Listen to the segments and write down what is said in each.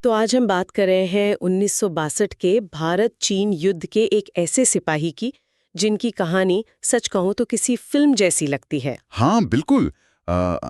तो आज हम बात कर रहे हैं 1962 के भारत चीन युद्ध के एक ऐसे सिपाही की जिनकी कहानी सच कहूं तो किसी फिल्म जैसी लगती है। हाँ बिल्कुल।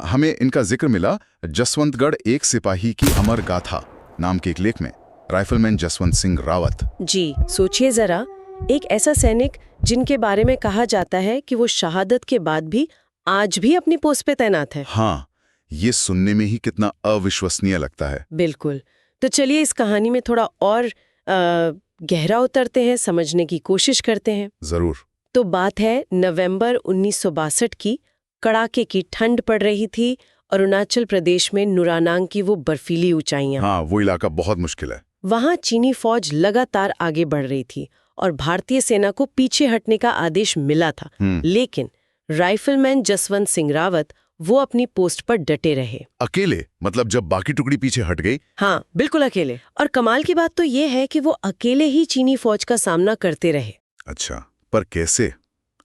हमें इनका जिक्र मिला जसवंतगढ़ एक सिपाही की अमर गाथा नाम के एक लेख में। राइफलमैन जसवंत सिंह रावत। जी सोचिए जरा, एक ऐसा सैनिक जिनके बारे में कहा जाता है कि वो शहादत के बाद भी आज भी अपनी पोस्ट पे तैनात है। हाँ, ये सुनने में ही कितना अविश्वसनीय लगता है। बिल्कुल। तो चलिए इस कहानी में थोड़ा और गहरा उतरते हैं, समझने की कोशिश करते हैं। जरूर। तो बात है नवंबर 1962 की। कड़ाके की ठंड पड़ रही थी। अरुणाचल प्रदेश में नुरानांग की वो बर्फीली ऊंचाइयां। हाँ, वो इलाका बहुत मुश्किल है। वहां चीनी फौज लगातार आगे बढ़ रही थी और भारतीय सेना को पीछे हटने का आदेश मिला था। लेकिन राइफलमैन जसवंत सिंह रावत वो अपनी पोस्ट पर डटे रहे। अकेले? मतलब जब बाकी टुकड़ी पीछे हट गई? हाँ बिल्कुल अकेले। और कमाल की बात तो ये है कि वो अकेले ही चीनी फौज का सामना करते रहे। अच्छा, पर कैसे?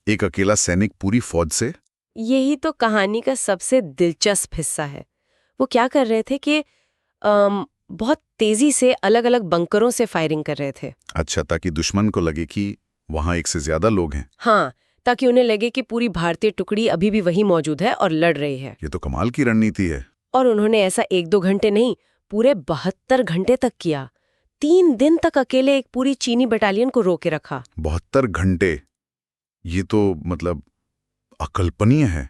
एक अकेला सैनिक पूरी फौज से? यही तो कहानी का सबसे दिलचस्प हिस्सा है। वो क्या कर रहे थे कि बहुत तेजी से अलग अलग बंकरों से फायरिंग कर रहे थे। अच्छा, ताकि दुश्मन को लगे कि वहां एक से ज्यादा लोग हैं। हाँ, ताकि उन्हें लगे कि पूरी भारतीय टुकड़ी अभी भी वहीं मौजूद है और लड़ रही है। ये तो कमाल की रणनीति है। और उन्होंने ऐसा 1-2 घंटे नहीं, पूरे 72 घंटे तक किया। 3 दिन तक अकेले एक पूरी चीनी बटालियन को रोके रखा। 72 घंटे? ये तो मतलब अकल्पनीय है।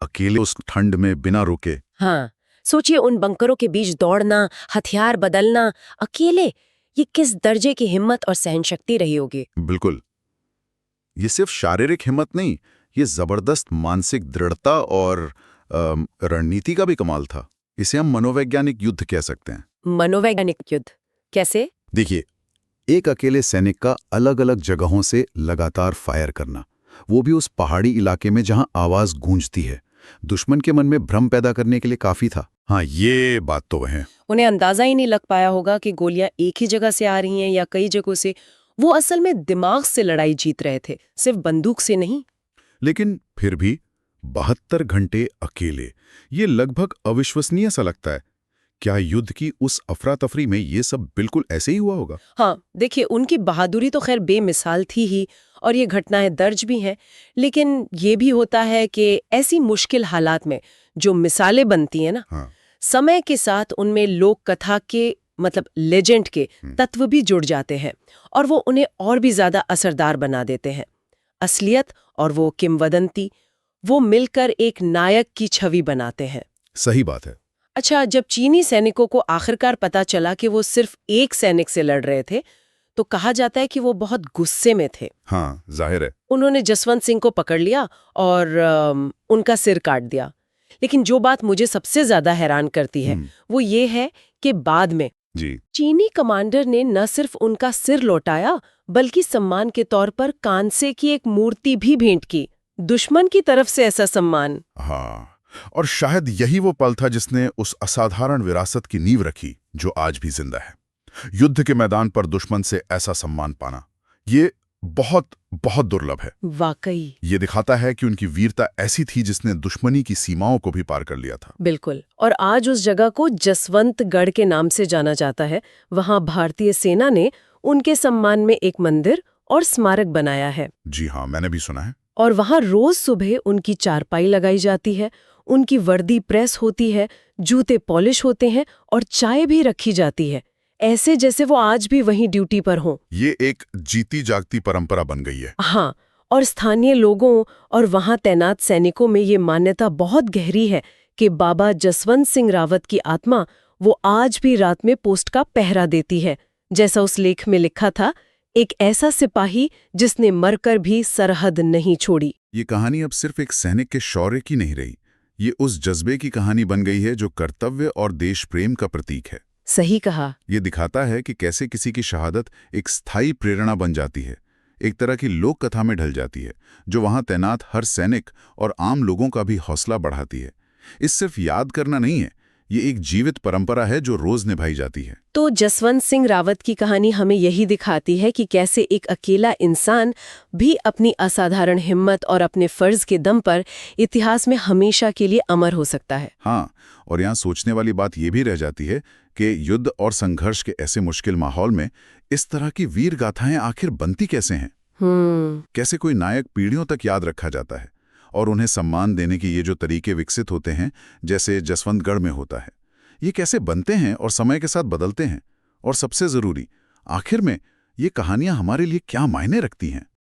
अकेले उस ठंड में बिना रुके। हाँ, सोचिए उन बंकरों के बीच दौड़ना, हथियार बदलना अकेले। ये किस दर्जे की हिम्मत और सहनशक्ति रही होगी। बिल्कुल। ये सिर्फ शारीरिक हिम्मत नहीं, ये जबरदस्त मानसिक दृढ़ता और रणनीति का भी कमाल था। इसे हम मनोवैज्ञानिक युद्ध कह सकते हैं। मनोवैज्ञानिक युद्ध कैसे? देखिए, एक अकेले सैनिक का अलग अलग जगहों से लगातार फायर करना, वो भी उस पहाड़ी इलाके में जहां आवाज गूंजती है, दुश्मन के मन में भ्रम पैदा करने के लिए काफी था। हाँ, ये बात तो है। उन्हें अंदाजा ही नहीं लग पाया होगा कि गोलियां एक ही जगह से आ रही हैं या कई जगहों से। वो असल में दिमाग से लड़ाई जीत रहे थे, सिर्फ बंदूक से नहीं। लेकिन फिर भी 72 घंटे अकेले, ये लगभग अविश्वसनीय सा लगता है। क्या युद्ध की उस अफरा तफरी में ये सब बिल्कुल ऐसे ही हुआ होगा? हाँ देखिए, उनकी बहादुरी तो खैर बेमिसाल थी ही और ये घटनाएं दर्ज भी हैं। लेकिन ये भी होता है कि ऐसी मुश्किल हालात में जो मिसालें बनती हैं ना, हाँ। समय के साथ उनमें लोक कथा के मतलब लेजेंड के तत्व भी जुड़ जाते हैं और वो उन्हें और भी ज्यादा असरदार बना देते हैं। असलियत और वो किंवदंती, वो मिलकर एक नायक की छवि बनाते हैं। सही बात है। अच्छा, जब चीनी सैनिकों को आखिरकार पता चला कि वो सिर्फ एक सैनिक से लड़ रहे थे, तो कहा जाता है कि वो बहुत गुस्से में थे। हाँ, जाहिर है। उन्होंने जसवंत सिंह को पकड़ लिया और उनका सिर काट दिया। लेकिन जो बात मुझे सबसे ज्यादा हैरान करती है वो ये है कि बाद में जी। चीनी कमांडर ने न सिर्फ उनका सिर लौटाया, बल्कि सम्मान के तौर पर कांसे की एक मूर्ति भी भेंट की। दुश्मन की तरफ से ऐसा सम्मान। हाँ, और शायद यही वो पल था जिसने उस असाधारण विरासत की नींव रखी जो आज भी जिंदा है। युद्ध के मैदान पर दुश्मन से ऐसा सम्मान पाना, ये बहुत बहुत दुर्लभ है। वाकई ये दिखाता है कि उनकी वीरता ऐसी थी जिसने दुश्मनी की सीमाओं को भी पार कर लिया था। बिल्कुल। और आज उस जगह को जसवंतगढ़ के नाम से जाना जाता है। वहां भारतीय सेना ने उनके सम्मान में एक मंदिर और स्मारक बनाया है। जी हाँ, मैंने भी सुना है। और वहां रोज सुबह उनकी चारपाई लगाई जाती है, उनकी वर्दी प्रेस होती है, जूते पॉलिश होते हैं और चाय भी रखी जाती है, ऐसे जैसे वो आज भी वहीं ड्यूटी पर हों। ये एक जीती जागती परंपरा बन गई है। हाँ, और स्थानीय लोगों और वहां तैनात सैनिकों में ये मान्यता बहुत गहरी है कि बाबा जसवंत सिंह रावत की आत्मा वो आज भी रात में पोस्ट का पहरा देती है। जैसा उस लेख में लिखा था, एक ऐसा सिपाही जिसने मरकर भी सरहद नहीं छोड़ी। ये कहानी अब सिर्फ एक सैनिक के शौर्य की नहीं रही, ये उस जज्बे की कहानी बन गई है जो कर्तव्य और देश प्रेम का प्रतीक है। सही कहा। ये दिखाता है कि कैसे किसी की शहादत एक स्थायी प्रेरणा बन जाती है, एक तरह की लोक कथा में ढल जाती है, जो वहां तैनात हर सैनिक और आम लोगों का भी हौसला बढ़ाती है। इस सिर्फ याद करना नहीं है, ये एक जीवित परंपरा है जो रोज निभाई जाती है। तो जसवंत सिंह रावत की कहानी हमें यही दिखाती है कि कैसे एक अकेला इंसान भी अपनी असाधारण हिम्मत और अपने फर्ज के दम पर इतिहास में हमेशा के लिए अमर हो सकता है। हाँ, और यहाँ सोचने वाली बात ये भी रह जाती है कि युद्ध और संघर्ष के ऐसे मुश्किल माहौल में इस तरह की वीर गाथाएं आखिर बनती कैसे हैं? कैसे कोई नायक पीढ़ियों तक याद रखा जाता है और उन्हें सम्मान देने के ये जो तरीके विकसित होते हैं, जैसे जसवंतगढ़ में होता है, ये कैसे बनते हैं और समय के साथ बदलते हैं? और सबसे जरूरी, आखिर में ये कहानियां हमारे लिए क्या मायने रखती हैं?